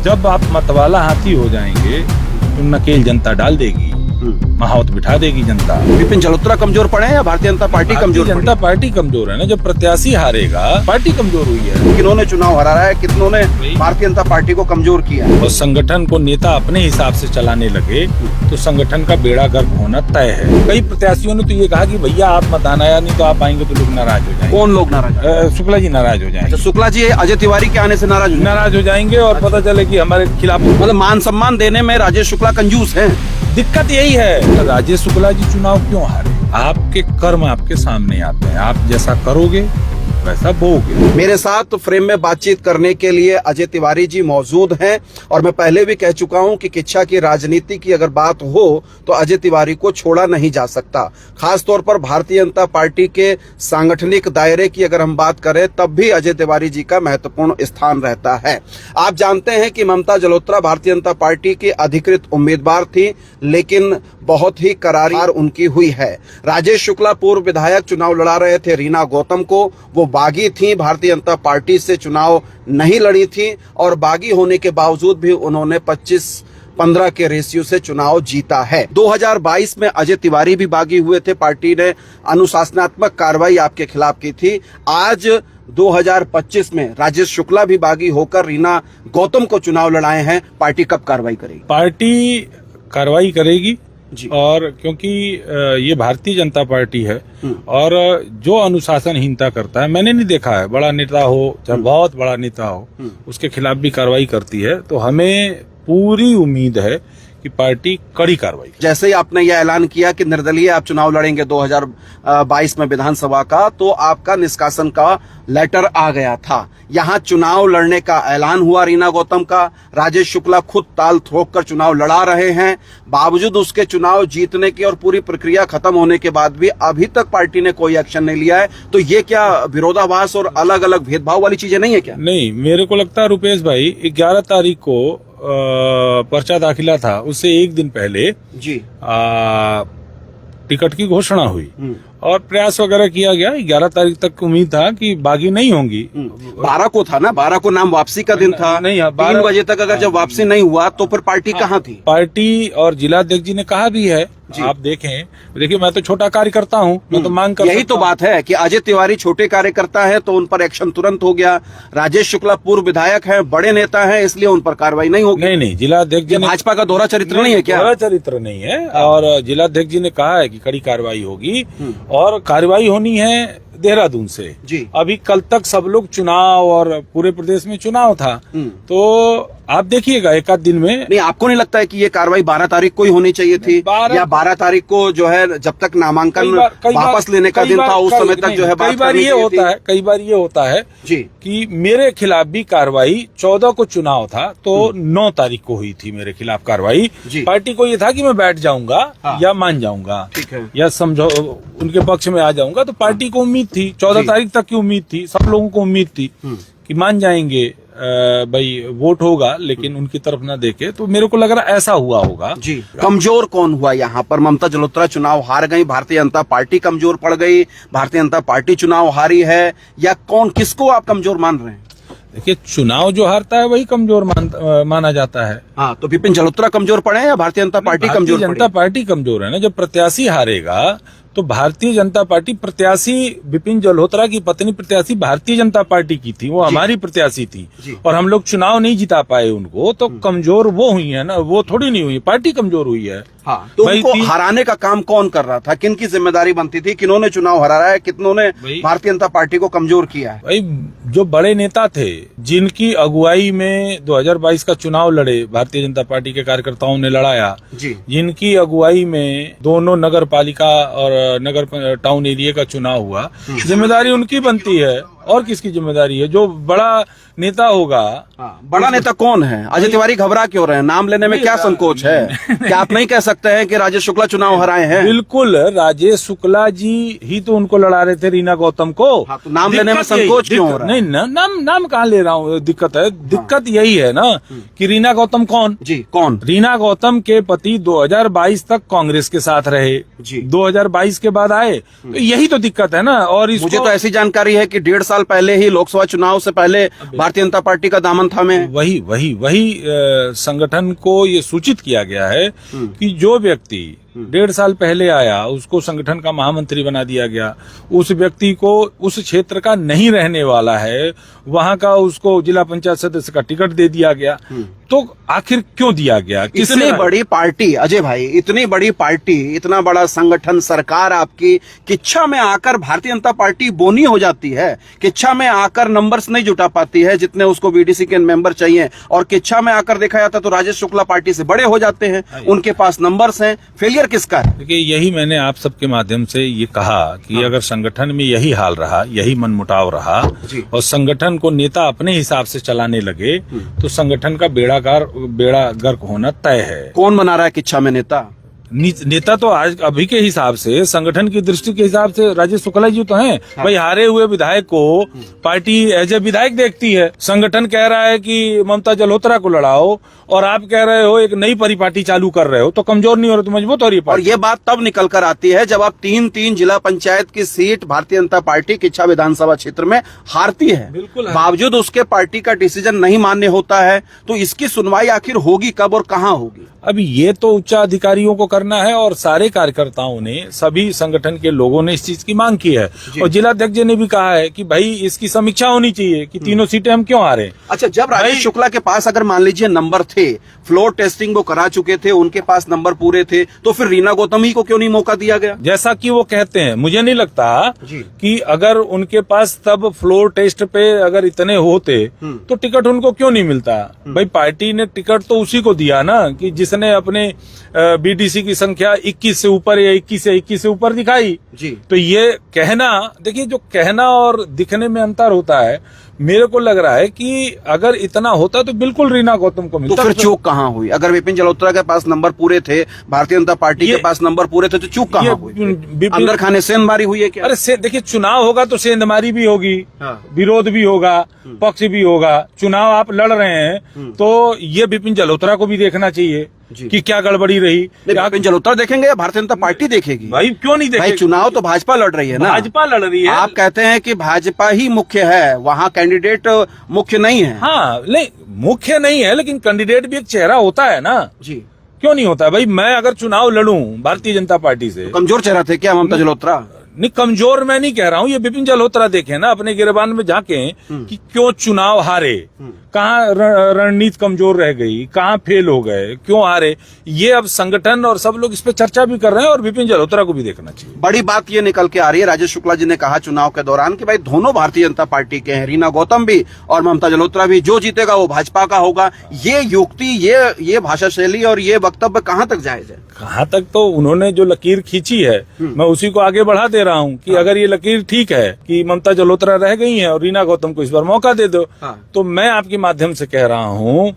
जब आप मतवाला हाथी हो जाएंगे तो नकेल जनता डाल देगी, महावत बिठा देगी जनता। विपिन जलोत्रा कमजोर पड़े हैं या भारतीय जनता पार्टी कमजोर? जनता पार्टी कमजोर है ना, जब प्रत्याशी हारेगा पार्टी कमजोर हुई है। किन्होंने चुनाव हराया है, कितनों ने भारतीय जनता पार्टी को कमजोर किया है। और संगठन को नेता अपने हिसाब से चलाने लगे तो संगठन का बेड़ा गर्क होना तय है। कई प्रत्याशियों ने तो ये कहा कि भैया आप मतदान आया नहीं तो आप आएंगे तो लोग नाराज हो जाएंगे। कौन लोग नाराज? शुक्ला जी नाराज हो जाएंगे। शुक्ला जी अजय तिवारी के आने से नाराज हो जाएंगे और पता चले कि हमारे खिलाफ, मतलब मान सम्मान देने में राजेश शुक्ला कंजूस हैं। दिक्कत यही है। राजेश शुक्ला जी चुनाव क्यों हारे? आपके कर्म आपके सामने आते हैं, आप जैसा करोगे वैसा बोगे। मेरे साथ फ्रेम में बातचीत करने के लिए अजय तिवारी जी मौजूद हैं और मैं पहले भी कह चुका हूं कि किच्छा की राजनीति की अगर बात हो तो अजय तिवारी को छोड़ा नहीं जा सकता। खासतौर पर भारतीय जनता पार्टी के सांगठनिक दायरे की अगर हम बात करें तब भी अजय तिवारी जी का महत्वपूर्ण स्थान रहता है। आप जानते हैं कि ममता जलोत्रा भारतीय जनता पार्टी की अधिकृत उम्मीदवार थी, लेकिन बहुत ही करारी हार उनकी हुई है। राजेश शुक्ला पूर्व विधायक चुनाव लड़ा रहे थे रीना गौतम को, वो बागी थी, भारतीय जनता पार्टी से चुनाव नहीं लड़ी थी और बागी होने के बावजूद भी उन्होंने 25-15 के रेशियो से चुनाव जीता है। 2022 में अजय तिवारी भी बागी हुए थे, पार्टी ने अनुशासनात्मक कार्रवाई आपके खिलाफ की थी। आज 2025 में राजेश शुक्ला भी बागी होकर रीना गौतम को चुनाव लड़ाए हैं। पार्टी कब कार्रवाई करेगी? पार्टी कार्रवाई करेगी जी। और क्योंकि ये भारतीय जनता पार्टी है और जो अनुशासनहीनता करता है, मैंने नहीं देखा है बड़ा नेता हो चाहे बहुत बड़ा नेता हो उसके खिलाफ भी कार्रवाई करती है, तो हमें पूरी उम्मीद है कि पार्टी कड़ी कार्रवाई। जैसे ही आपने यह ऐलान किया कि निर्दलीय आप चुनाव लड़ेंगे 2022 में विधानसभा का, तो आपका निष्कासन का लेटर आ गया था। यहाँ चुनाव लड़ने का ऐलान हुआ रीना गौतम का, राजेश शुक्ला खुद ताल ठोक कर चुनाव लड़ा रहे हैं। बावजूद उसके चुनाव जीतने की और पूरी प्रक्रिया खत्म होने के बाद भी अभी तक पार्टी ने कोई एक्शन नहीं लिया है। तो ये क्या विरोधाभास और अलग अलग भेदभाव वाली चीजें नहीं है क्या? नहीं, मेरे को लगता है रुपेश भाई 11 तारीख को पर्चा दाखिला था, उससे एक दिन पहले जी टिकट की घोषणा हुई और प्रयास वगैरह किया गया। 11 तारीख तक उम्मीद था कि बागी नहीं होंगी। 12 को था ना, 12 को नाम वापसी का दिन था। नहीं, 3 बजे तक अगर जब वापसी नहीं हुआ तो फिर पार्टी कहाँ थी? पार्टी और जिलाध्यक्ष जी ने कहा भी है, आप देखिए मैं तो छोटा कार्यकर्ता हूँ, मैं तो मांग कर यही तो बात है कि अजय तिवारी छोटे कार्यकर्ता है तो उन पर एक्शन तुरंत हो गया। राजेश शुक्ला पूर्व विधायक है, बड़े नेता है, इसलिए उन पर कार्रवाई नहीं होगी। नहीं, जिलाध्यक्ष जी भाजपा का दोहरा चरित्र नहीं है क्या? दोहरा चरित्र नहीं है और जिलाध्यक्ष जी ने कहा है कि कड़ी कार्रवाई होगी और कार्रवाई होनी है देहरादून से जी। अभी कल तक सब लोग चुनाव और पूरे प्रदेश में चुनाव था, तो आप देखिएगा एक आध दिन में। नहीं, आपको नहीं लगता है कि ये कार्रवाई 12 तारीख को ही होनी चाहिए थी या 12 तारीख को जो है जब तक नामांकन वापस लेने का दिन था उस समय तक जो है? कई बार ये होता है जी कि मेरे खिलाफ भी कार्रवाई 14 को चुनाव था तो 9 तारीख को हुई थी मेरे खिलाफ कार्रवाई। पार्टी को ये था कि मैं बैठ जाऊंगा या मान जाऊंगा या समझो उनके पक्ष में आ जाऊंगा, तो पार्टी को उम्मीद थी, 14 तारीख तक की उम्मीद थी, सब लोगों को उम्मीद थी कि मान जाएंगे, भाई वोट होगा, लेकिन उनकी तरफ ना देखे। तो मेरे को लग रहा ऐसा हुआ होगा जी। कमजोर कौन हुआ यहाँ पर? ममता जलोत्रा चुनाव हार गई, भारतीय जनता पार्टी कमजोर पड़ गई, भारतीय जनता पार्टी चुनाव हारी है, या कौन, किसको आप कमजोर मान रहे हैं? देखिए, चुनाव जो हारता है वही कमजोर माना जाता है। हाँ, तो विपिन जलोत्रा कमजोर पड़े या भारतीय जनता पार्टी कमजोर? भारतीय जनता पार्टी कमजोर है ना। जब प्रत्याशी हारेगा तो भारतीय जनता पार्टी, प्रत्याशी विपिन जलोत्रा की पत्नी प्रत्याशी भारतीय जनता पार्टी की थी, वो हमारी प्रत्याशी थी और हम लोग चुनाव नहीं जिता पाए उनको, तो कमजोर वो हुई है ना, वो थोड़ी नहीं हुई, पार्टी कमजोर हुई है। हाँ, तो उनको हराने का काम कौन कर रहा था? किन की जिम्मेदारी बनती थी? किन्होंने चुनाव हराया है? कितनों ने भारतीय जनता पार्टी को कमजोर किया है? भाई, जो बड़े नेता थे जिनकी अगुवाई में 2022 का चुनाव लड़े, भारतीय जनता पार्टी के कार्यकर्ताओं ने लड़ाया, जिनकी अगुवाई में दोनों नगर पालिका और नगर टाउन एरिया का चुनाव हुआ, जिम्मेदारी उनकी बनती है। और किसकी जिम्मेदारी है? जो बड़ा नेता होगा। बड़ा नेता कौन है? अजय तिवारी घबरा क्यों रहे हैं? नाम लेने में क्या संकोच है? क्या आप नहीं कह सकते हैं कि राजेश शुक्ला चुनाव हराए हैं? बिल्कुल, राजेश शुक्ला जी ही तो उनको लड़ा रहे थे रीना गौतम को। तो नाम लेने में संकोच क्यों हो रहा है? नहीं, नाम कहाँ ले रहा हूँ, दिक्कत है। दिक्कत यही है ना कि रीना गौतम कौन? कौन? रीना गौतम के पति 2022 तक कांग्रेस के साथ रहे, 2022 के बाद आए, तो यही तो दिक्कत है ना। और मुझे तो ऐसी जानकारी है कि 1.5 साल पहले ही लोकसभा चुनाव से पहले भारतीय जनता पार्टी का दामन थामे। वही संगठन को ये सूचित किया गया है कि जो व्यक्ति 1.5 साल पहले आया उसको संगठन का महामंत्री बना दिया गया, उस व्यक्ति को उस क्षेत्र का नहीं रहने वाला है, वहां का उसको जिला पंचायत सदस्य का टिकट दे दिया गया। तो आखिर क्यों दिया गया? इतनी बड़ी पार्टी अजय भाई, इतनी बड़ी पार्टी, इतना बड़ा संगठन, सरकार आपकी किच्छा में आकर भारतीय जनता पार्टी बोनी हो जाती है, किच्छा में आकर नंबर्स नहीं जुटा पाती है जितने उसको बीडीसी के मेंबर चाहिए, और किच्छा में आकर देखा जाता तो राजेश शुक्ला पार्टी से बड़े हो जाते हैं, उनके पास नंबर्स हैं। फेलियर किसका है? देखिए, यही मैंने आप सबके माध्यम से ये कहा कि अगर संगठन में यही हाल रहा, यही मनमुटाव रहा और संगठन को नेता अपने हिसाब से चलाने लगे तो संगठन का बेड़ा गर्क होना तय है। कौन बना रहा है किच्छा में नेता? नेता तो आज अभी के हिसाब से, संगठन की दृष्टि के हिसाब से राजेश शुक्ला जी तो हैं। भाई, हारे हुए विधायक को पार्टी एज ए विधायक देखती है। संगठन कह रहा है कि ममता जल्होत्रा को लड़ाओ और आप कह रहे हो एक नई परिपाटी चालू कर रहे हो, तो कमजोर नहीं हो रही तो मजबूत हो रही है। और ये बात तब निकल कर आती है जब आप 3 जिला पंचायत की सीट भारतीय जनता पार्टी किच्छा विधानसभा क्षेत्र में हारती है। बिल्कुल, बावजूद उसके पार्टी का डिसीजन नहीं मान्य होता है, तो इसकी सुनवाई आखिर होगी कब और कहाँ होगी? अभी ये तो उच्च अधिकारियों को करना है और सारे कार्यकर्ताओं ने, सभी संगठन के लोगों ने इस चीज की मांग की है और जिलाध्यक्ष जी ने भी कहा है कि भाई इसकी समीक्षा होनी चाहिए कि तीनों सीटें हम क्यों हारे। अच्छा, जब राजेश शुक्ला के पास अगर मान लीजिए नंबर थे, फ्लोर टेस्टिंग वो करा चुके थे, उनके पास नंबर पूरे थे, तो फिर रीना गौतम ही को क्यों नहीं मौका दिया गया? जैसा कि वो कहते हैं, मुझे नहीं लगता कि अगर उनके पास तब फ्लोर टेस्ट पे अगर इतने होते तो टिकट उनको क्यों नहीं मिलता। भाई, पार्टी ने टिकट तो उसी को दिया ना कि जिसने अपने बीडीसी की संख्या 21 से ऊपर या 21 से 21 से ऊपर दिखाई जी। तो ये कहना, देखिए, जो कहना और दिखने में अंतर होता है। मेरे को लग रहा है कि अगर इतना होता तो बिल्कुल रीना गौतम को मिलता। तो फिर चूक कहाँ हुई? अगर विपिन जल्होत्रा के पास नंबर पूरे थे, भारतीय जनता पार्टी के पास नंबर पूरे थे, तो चूक कहाँ हुई? अंदर खाने सेंधमारी हुई है क्या? अरे देखिए, चुनाव होगा तो सेंधमारी भी होगी, विरोध भी होगा, पक्ष भी होगा। चुनाव आप लड़ रहे हैं तो ये विपिन जल्होत्रा को भी देखना चाहिए कि क्या गड़बड़ी रही। विपिन जल्होत्रा देखेंगे या भारतीय जनता पार्टी देखेगी? भाई, क्यों नहीं देखेगी? भाई, चुनाव तो भाजपा लड़ रही है ना। भाजपा लड़ रही है। आप कहते हैं कि भाजपा ही मुख्य है, वहाँ कैंडिडेट मुख्य नहीं है। हाँ, नहीं, मुख्य नहीं है, लेकिन कैंडिडेट भी एक चेहरा होता है ना जी। क्यों नहीं होता है? भाई, मैं अगर चुनाव लड़ूं भारतीय जनता पार्टी से, कमजोर चेहरा थे क्या ममता जल्होत्रा? नहीं, कमजोर मैं नहीं कह रहा हूँ। ये विपिन जल्होत्रा देखे ना, अपने गिरबान में झांके कि क्यों चुनाव हारे, कहाँ रणनीति कमजोर रह गई, कहाँ फेल हो गए, क्यों हारे। ये अब संगठन और सब लोग इस पे चर्चा भी कर रहे हैं और विपिन जल्होत्रा को भी देखना चाहिए। बड़ी बात ये निकल के आ रही है, राजेश शुक्ला जी ने कहा चुनाव के दौरान कि भाई दोनों भारतीय जनता पार्टी के हैं, रीना गौतम भी और ममता जल्होत्रा भी, जो जीतेगा वो भाजपा का होगा। ये युक्ति, ये भाषा शैली और ये वक्तव्य कहाँ तक जायज है? कहाँ तक तो उन्होंने जो लकीर खींची है, मैं उसी को आगे बढ़ा दे रहा हूँ कि अगर ये लकीर ठीक है कि ममता जल्होत्रा रह गई हैं और रीना गौतम को इस बार मौका दे दो, तो मैं आपके माध्यम से कह रहा हूँ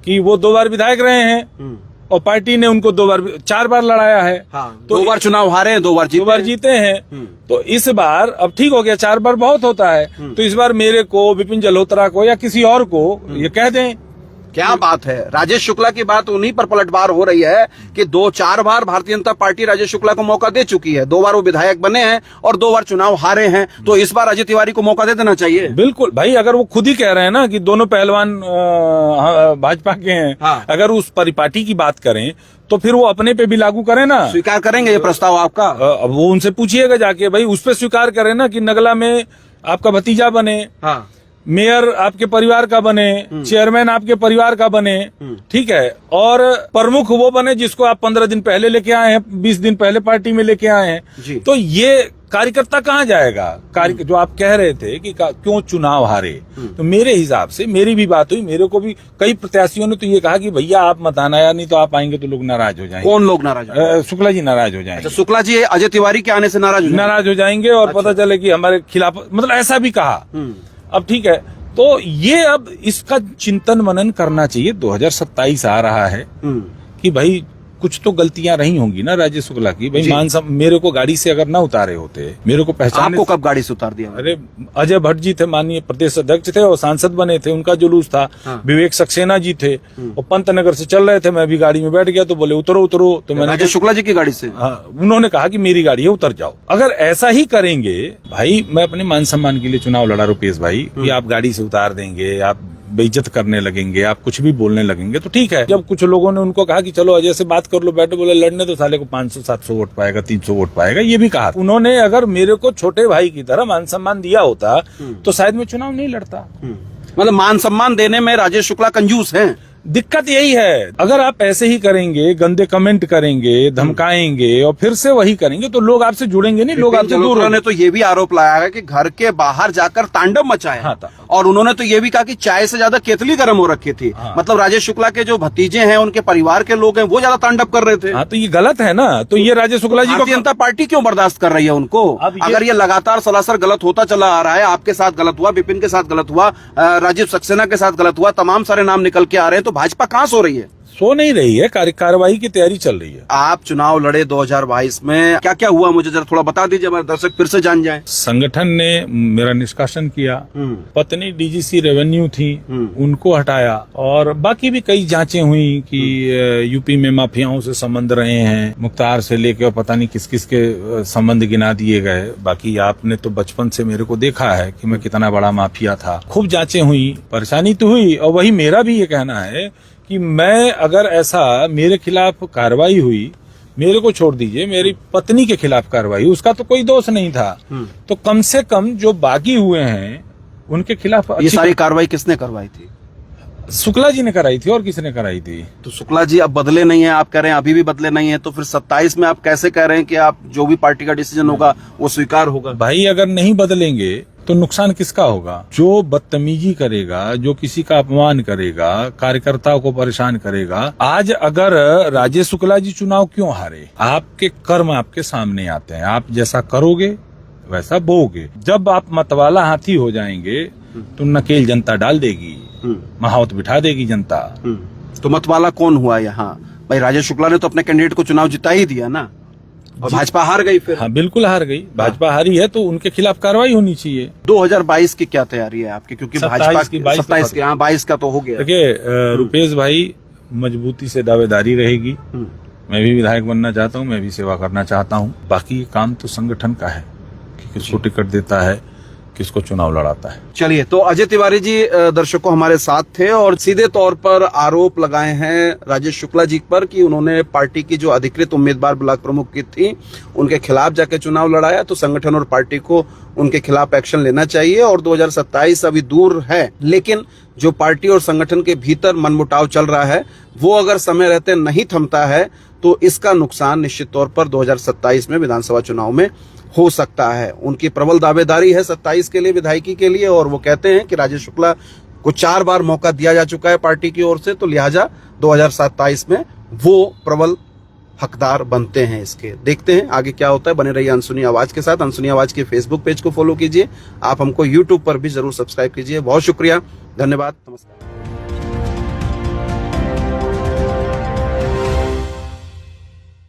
कि वो 2 बार विधायक रहे हैं और पार्टी ने उनको 4 बार लड़ाया है। तो 2 बार चुनाव हारे हैं, 2 बार जीते हैं। तो इस बार अब ठीक हो गया, 4 बार बहुत होता है, तो इस बार मेरे को, विपिन जल्होत्रा को या किसी और को ये कह दें। क्या बात है? राजेश शुक्ला की बात उन्हीं पर पलटवार हो रही है कि 2-4 बार भारतीय जनता पार्टी राजेश शुक्ला को मौका दे चुकी है। 2 बार वो विधायक बने हैं और 2 बार चुनाव हारे हैं, तो इस बार अजय तिवारी को मौका दे देना चाहिए। बिल्कुल भाई, अगर वो खुद ही कह रहे हैं ना कि दोनों पहलवान भाजपा के हैं, अगर उस परिपाटी की बात करें तो फिर वो अपने पे भी लागू करें ना। स्वीकार करेंगे ये प्रस्ताव आपका? अब वो उनसे पूछिएगा जाके, भाई उस पर स्वीकार करें ना कि नगला में आपका भतीजा बने, मेयर आपके परिवार का बने, चेयरमैन आपके परिवार का बने, ठीक है, और प्रमुख वो बने जिसको आप 15 दिन पहले लेके आए हैं, 20 दिन पहले पार्टी में लेके आए हैं। तो ये कार्यकर्ता कहाँ जाएगा? जो आप कह रहे थे कि क्यों चुनाव हारे, तो मेरे हिसाब से, मेरी भी बात हुई, मेरे को भी कई प्रत्याशियों ने तो ये कहा कि भैया आप मत आना यार, नहीं तो आप आएंगे तो लोग नाराज हो जाएंगे। कौन लोग नाराज? शुक्ला जी नाराज हो जाएंगे। अच्छा, शुक्ला जी अजय तिवारी के आने से नाराज हो जाएंगे और पता चले कि हमारे खिलाफ, मतलब ऐसा भी कहा। अब ठीक है, तो ये अब इसका चिंतन मनन करना चाहिए। 2027 आ रहा है कि भाई कुछ तो गलतियां रही होंगी ना राजेश शुक्ला की। भाई जी। मेरे को गाड़ी से अगर ना उतारे होते, मेरे को पहचान। आपको कब गाड़ी से उतार दिया? अरे अजय भट्ट जी थे, माननीय प्रदेश अध्यक्ष थे और सांसद बने थे, उनका जुलूस था। विवेक सक्सेना जी थे और पंत नगर से चल रहे थे, मैं भी गाड़ी में बैठ गया तो बोले उतरो उतरो, तो मैंने राजेश शुक्ला जी की गाड़ी से? हाँ, उन्होंने कहा कि मेरी गाड़ी है उतर जाओ। अगर ऐसा ही करेंगे भाई, मैं अपने मान सम्मान के लिए चुनाव लड़ा रुपेश भाई, कि आप गाड़ी से उतार देंगे, आप बेइज्जत करने लगेंगे, आप कुछ भी बोलने लगेंगे तो ठीक है। जब कुछ लोगों ने उनको कहा कि चलो अजय से बात कर लो, बैठो, बोले लड़ने तो साले को 500-700 वोट पाएगा, 300 वोट पाएगा, ये भी कहा। उन्होंने अगर मेरे को छोटे भाई की तरह मान सम्मान दिया होता तो शायद मैं चुनाव नहीं लड़ता। मतलब मान सम्मान देने में राजेश शुक्ला कंजूस हैं। दिक्कत यही है, अगर आप ऐसे ही करेंगे, गंदे कमेंट करेंगे, धमकाएंगे और फिर से वही करेंगे तो लोग आपसे जुड़ेंगे नहीं, लोग आपसे दूर ने तो ये भी आरोप लगाया है कि घर के बाहर जाकर तांडव मचाया। हाँ, और उन्होंने तो ये भी कहा कि चाय से ज्यादा केतली गर्म हो रखी थी। हाँ। मतलब राजेश शुक्ला के जो भतीजे हैं, उनके परिवार के लोग हैं, वो ज्यादा तांडव कर रहे थे। हाँ, तो ये गलत है ना। तो ये राजेश शुक्ला जी को भारतीय जनता पार्टी क्यों बर्दाश्त कर रही है उनको? अगर ये लगातार सलासर गलत होता चला आ रहा है, आपके साथ गलत हुआ, विपिन के साथ गलत हुआ, राजीव सक्सेना के साथ गलत हुआ, तमाम सारे नाम निकल के आ रहे हैं, तो भाजपा कहां सो रही है? सो नहीं रही है, कार्रवाई की तैयारी चल रही है। आप चुनाव लड़े 2022 में, क्या क्या हुआ मुझे जरा थोड़ा बता दीजिए, हमारे दर्शक फिर से जान जाएं। संगठन ने मेरा निष्कासन किया, पत्नी डीजीसी रेवेन्यू थी, उनको हटाया, और बाकी भी कई जांचें हुई कि यूपी में माफियाओं से संबंध रहे हैं, मुख्तार से लेकर पता नहीं किस किस के संबंध गिना दिए गए। बाकी आपने तो बचपन से मेरे को देखा है कि मैं कितना बड़ा माफिया था। खूब जांचें हुई, परेशानी तो हुई, और वही मेरा भी ये कहना है कि मैं अगर ऐसा मेरे खिलाफ कार्रवाई हुई, मेरे को छोड़ दीजिए, मेरी पत्नी के खिलाफ कार्रवाई, उसका तो कोई दोष नहीं था, तो कम से कम जो बाकी हुए हैं उनके खिलाफ ये सारी कार्रवाई किसने करवाई थी? शुक्ला जी ने कराई थी, और किसने कराई थी? तो शुक्ला जी अब बदले नहीं है, आप कह रहे हैं अभी भी बदले नहीं है, तो फिर 27 में आप कैसे कह रहे हैं कि आप जो भी पार्टी का डिसीजन होगा वो स्वीकार होगा? भाई अगर नहीं बदलेंगे तो नुकसान किसका होगा? जो बदतमीजी करेगा, जो किसी का अपमान करेगा, कार्यकर्ताओं को परेशान करेगा। आज अगर राजेश शुक्ला जी चुनाव क्यों हारे? आपके कर्म आपके सामने आते हैं, आप जैसा करोगे वैसा बोगे। जब आप मतवाला हाथी हो जाएंगे तो नकेल जनता डाल देगी, महावत बिठा देगी जनता। तो मतवाला कौन हुआ यहाँ? भाई राजेश शुक्ला ने तो अपने कैंडिडेट को चुनाव जिता ही दिया ना, और भाजपा हार गई फिर। हाँ, बिल्कुल हार गई, भाजपा हारी है तो उनके खिलाफ कार्रवाई होनी चाहिए। 2022 की क्या तैयारी है आपकी? क्योंकि भाजपा की 27 की, हाँ 22 का तो हो गया। देखिए रुपेश भाई, मजबूती से दावेदारी रहेगी। मैं भी विधायक बनना चाहता हूँ, मैं भी सेवा करना चाहता हूँ। बाकी काम तो संगठन का है कि किसको टिकट देता है, किसको चुनाव लड़ाता है। चलिए, तो अजय तिवारी जी दर्शकों हमारे साथ थे और सीधे तौर पर आरोप लगाए हैं राजेश शुक्ला जी पर कि उन्होंने पार्टी की जो अधिकृत उम्मीदवार ब्लॉक प्रमुख की थी उनके खिलाफ जाके चुनाव लड़ाया। तो संगठन और पार्टी को उनके खिलाफ एक्शन लेना चाहिए। और 2027 अभी दूर है, लेकिन जो पार्टी और संगठन के भीतर मनमुटाव चल रहा है वो अगर समय रहते नहीं थमता है तो इसका नुकसान निश्चित तौर पर 2027 में विधानसभा चुनाव में हो सकता है। उनकी प्रबल दावेदारी है 27 के लिए, विधायकी के लिए, और वो कहते हैं कि राजेश शुक्ला को 4 बार मौका दिया जा चुका है पार्टी की ओर से, तो लिहाजा 2027 में वो प्रबल हकदार बनते हैं इसके। देखते हैं आगे क्या होता है। बने रहिए अनसुनी आवाज के साथ। अनसुनी आवाज के फेसबुक पेज को फॉलो कीजिए, आप हमको यूट्यूब पर भी जरूर सब्सक्राइब कीजिए। बहुत शुक्रिया, धन्यवाद, नमस्कार।